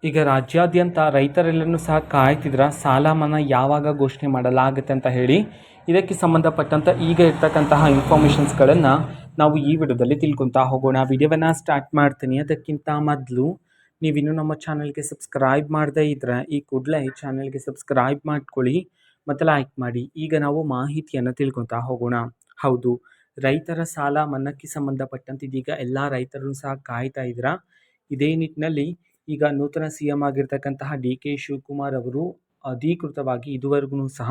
ಈಗ ರಾಜ್ಯಾದ್ಯಂತ ರೈತರೆಲ್ಲರೂ ಸಹ ಕಾಯ್ತಿದ್ರ ಸಾಲ ಮನ್ನಾ ಯಾವಾಗ ಘೋಷಣೆ ಮಾಡಲಾಗುತ್ತೆ ಅಂತ ಹೇಳಿ. ಇದಕ್ಕೆ ಸಂಬಂಧಪಟ್ಟಂತ ಈಗ ಇರ್ತಕ್ಕಂತಹ ಇನ್ಫಾರ್ಮೇಷನ್ಸ್ಗಳನ್ನು ನಾವು ಈ ವಿಡಿಯೋದಲ್ಲಿ ತಿಳ್ಕೊತಾ ಹೋಗೋಣ. ವಿಡಿಯೋವನ್ನು ಸ್ಟಾರ್ಟ್ ಮಾಡ್ತೀನಿ. ಅದಕ್ಕಿಂತ ಮೊದಲು ನೀವಿನ್ನೂ ನಮ್ಮ ಚಾನಲ್ಗೆ ಸಬ್ಸ್ಕ್ರೈಬ್ ಮಾಡದೇ ಇದ್ದರೆ ಈ ಕೂಡಲೇ ಈ ಚಾನಲ್ಗೆ ಸಬ್ಸ್ಕ್ರೈಬ್ ಮಾಡ್ಕೊಳ್ಳಿ ಮತ್ತು ಲೈಕ್ ಮಾಡಿ. ಈಗ ನಾವು ಮಾಹಿತಿಯನ್ನು ತಿಳ್ಕೊತಾ ಹೋಗೋಣ. ಹೌದು, ರೈತರ ಸಾಲ ಮನ್ನಾಕ್ಕೆ ಸಂಬಂಧಪಟ್ಟಂತೆ ಇದೀಗ ಎಲ್ಲ ರೈತರು ಸಹ ಕಾಯ್ತಾ ಇದ್ದೀರಾ. ಇದೇ ನಿಟ್ಟಿನಲ್ಲಿ ಈಗ ನೂತನ CM ಆಗಿರ್ತಕ್ಕಂತಹ DK ಶಿವಕುಮಾರ್ ಅವರು ಅಧಿಕೃತವಾಗಿ ಇದುವರೆಗೂ ಸಹ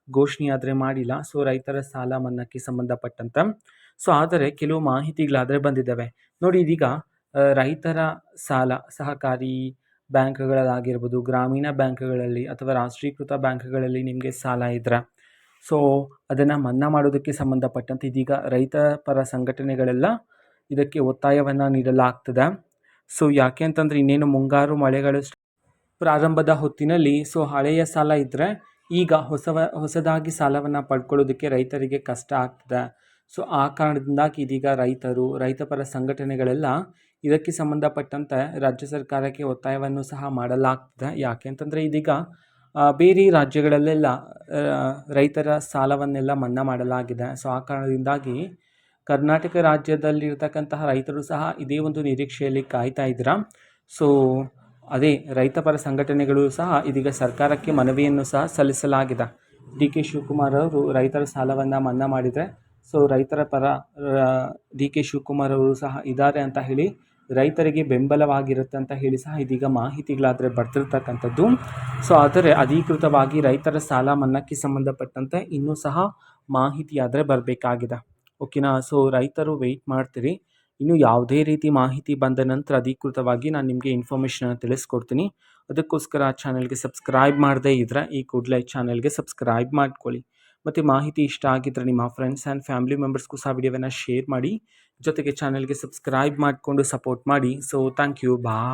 ಘೋಷಣೆಯಾದರೆ ಮಾಡಿಲ್ಲ. ಸೊ ರೈತರ ಸಾಲ ಮನ್ನಾಕ್ಕೆ ಸಂಬಂಧಪಟ್ಟಂತ ಆದರೆ ಕೆಲವು ಮಾಹಿತಿಗಳಾದರೆ ಬಂದಿದ್ದಾವೆ ನೋಡಿ. ಇದೀಗ ರೈತರ ಸಾಲ ಸಹಕಾರಿ ಬ್ಯಾಂಕ್ಗಳಾಗಿರ್ಬೋದು, ಗ್ರಾಮೀಣ ಬ್ಯಾಂಕ್ಗಳಲ್ಲಿ ಅಥವಾ ರಾಷ್ಟ್ರೀಕೃತ ಬ್ಯಾಂಕ್ಗಳಲ್ಲಿ ನಿಮಗೆ ಸಾಲ ಇದ್ರೆ ಸೊ ಅದನ್ನು ಮನ್ನಾ ಮಾಡೋದಕ್ಕೆ ಸಂಬಂಧಪಟ್ಟಂತೆ ಇದೀಗ ರೈತ ಪರ ಸಂಘಟನೆಗಳೆಲ್ಲ ಇದಕ್ಕೆ ಒತ್ತಾಯವನ್ನು ನೀಡಲಾಗ್ತದೆ. ಸೊ ಯಾಕೆ ಅಂತಂದರೆ ಇನ್ನೇನು ಮುಂಗಾರು ಮಳೆಗಳು ಪ್ರಾರಂಭದ ಹೊತ್ತಿನಲ್ಲಿ ಸೊ ಹಳೆಯ ಸಾಲ ಇದ್ದರೆ ಈಗ ಹೊಸದಾಗಿ ಸಾಲವನ್ನು ಪಡ್ಕೊಳ್ಳೋದಕ್ಕೆ ರೈತರಿಗೆ ಕಷ್ಟ ಆಗ್ತದೆ. ಸೊ ಆ ಕಾರಣದಿಂದಾಗಿ ಇದೀಗ ರೈತಪರ ಸಂಘಟನೆಗಳೆಲ್ಲ ಇದಕ್ಕೆ ಸಂಬಂಧಪಟ್ಟಂತೆ ರಾಜ್ಯ ಸರ್ಕಾರಕ್ಕೆ ಒತ್ತಾಯವನ್ನು ಸಹ ಮಾಡಲಾಗ್ತದೆ. ಯಾಕೆ ಅಂತಂದರೆ ಇದೀಗ ಬೇರೆ ರಾಜ್ಯಗಳಲ್ಲೆಲ್ಲ ರೈತರ ಸಾಲವನ್ನೆಲ್ಲ ಮನ್ನಾ ಮಾಡಲಾಗಿದೆ. ಸೊ ಆ ಕಾರಣದಿಂದಾಗಿ ಕರ್ನಾಟಕ ರಾಜ್ಯದಲ್ಲಿರ್ತಕ್ಕಂತಹ ರೈತರು ಸಹ ಇದೇ ಒಂದು ನಿರೀಕ್ಷೆಯಲ್ಲಿ ಕಾಯ್ತಾ ಇದ್ದೀರಾ. ಸೊ ಅದೇ ರೈತಪರ ಸಂಘಟನೆಗಳು ಸಹ ಇದೀಗ ಸರ್ಕಾರಕ್ಕೆ ಮನವಿಯನ್ನು ಸಹ ಸಲ್ಲಿಸಲಾಗಿದೆ. DK ಶಿವಕುಮಾರ್ ಅವರು ರೈತರ ಸಾಲವನ್ನು ಮನ್ನಾ ಮಾಡಿದರೆ ಸೊ ರೈತರ ಪರ DK ಶಿವಕುಮಾರ್ ಅವರು ಸಹ ಇದ್ದಾರೆ ಅಂತ ಹೇಳಿ ರೈತರಿಗೆ ಬೆಂಬಲವಾಗಿರುತ್ತೆ ಅಂತ ಹೇಳಿ ಸಹ ಇದೀಗ ಮಾಹಿತಿಗಳಾದರೆ ಬರ್ತಿರ್ತಕ್ಕಂಥದ್ದು. ಸೊ ಆದರೆ ಅಧಿಕೃತವಾಗಿ ರೈತರ ಸಾಲ ಮನ್ನಾಕ್ಕೆ ಸಂಬಂಧಪಟ್ಟಂತೆ ಇನ್ನೂ ಸಹ ಮಾಹಿತಿ ಆದರೆ ಬರಬೇಕಾಗಿದೆ. ಓಕೆನಾ. ಸೊ ರೈತರು ವೆಯ್ಟ್ ಮಾಡ್ತೀರಿ. ಇನ್ನು ಯಾವುದೇ ರೀತಿ ಮಾಹಿತಿ ಬಂದ ನಂತರ ಅಧಿಕೃತವಾಗಿ ನಾನು ನಿಮಗೆ ಇನ್ಫಾರ್ಮೇಷನನ್ನು ತಿಳಿಸ್ಕೊಡ್ತೀನಿ. ಅದಕ್ಕೋಸ್ಕರ ಚಾನಲ್ಗೆ ಸಬ್ಸ್ಕ್ರೈಬ್ ಮಾಡದೇ ಇದ್ದರೆ ಈ ಕೂಡಲೇ ಚಾನಲ್ಗೆ ಸಬ್ಸ್ಕ್ರೈಬ್ ಮಾಡ್ಕೊಳ್ಳಿ. ಮತ್ತು ಮಾಹಿತಿ ಇಷ್ಟ ಆಗಿದ್ದರೆ ನಿಮ್ಮ ಫ್ರೆಂಡ್ಸ್ ಆ್ಯಂಡ್ ಫ್ಯಾಮಿಲಿ ಮೆಂಬರ್ಸ್ಗೂ ಸಹ ವಿಡಿಯೋವನ್ನು ಶೇರ್ ಮಾಡಿ. ಜೊತೆಗೆ ಚಾನಲ್ಗೆ ಸಬ್ಸ್ಕ್ರೈಬ್ ಮಾಡಿಕೊಂಡು ಸಪೋರ್ಟ್ ಮಾಡಿ. So thank you. ಬಾಯ್.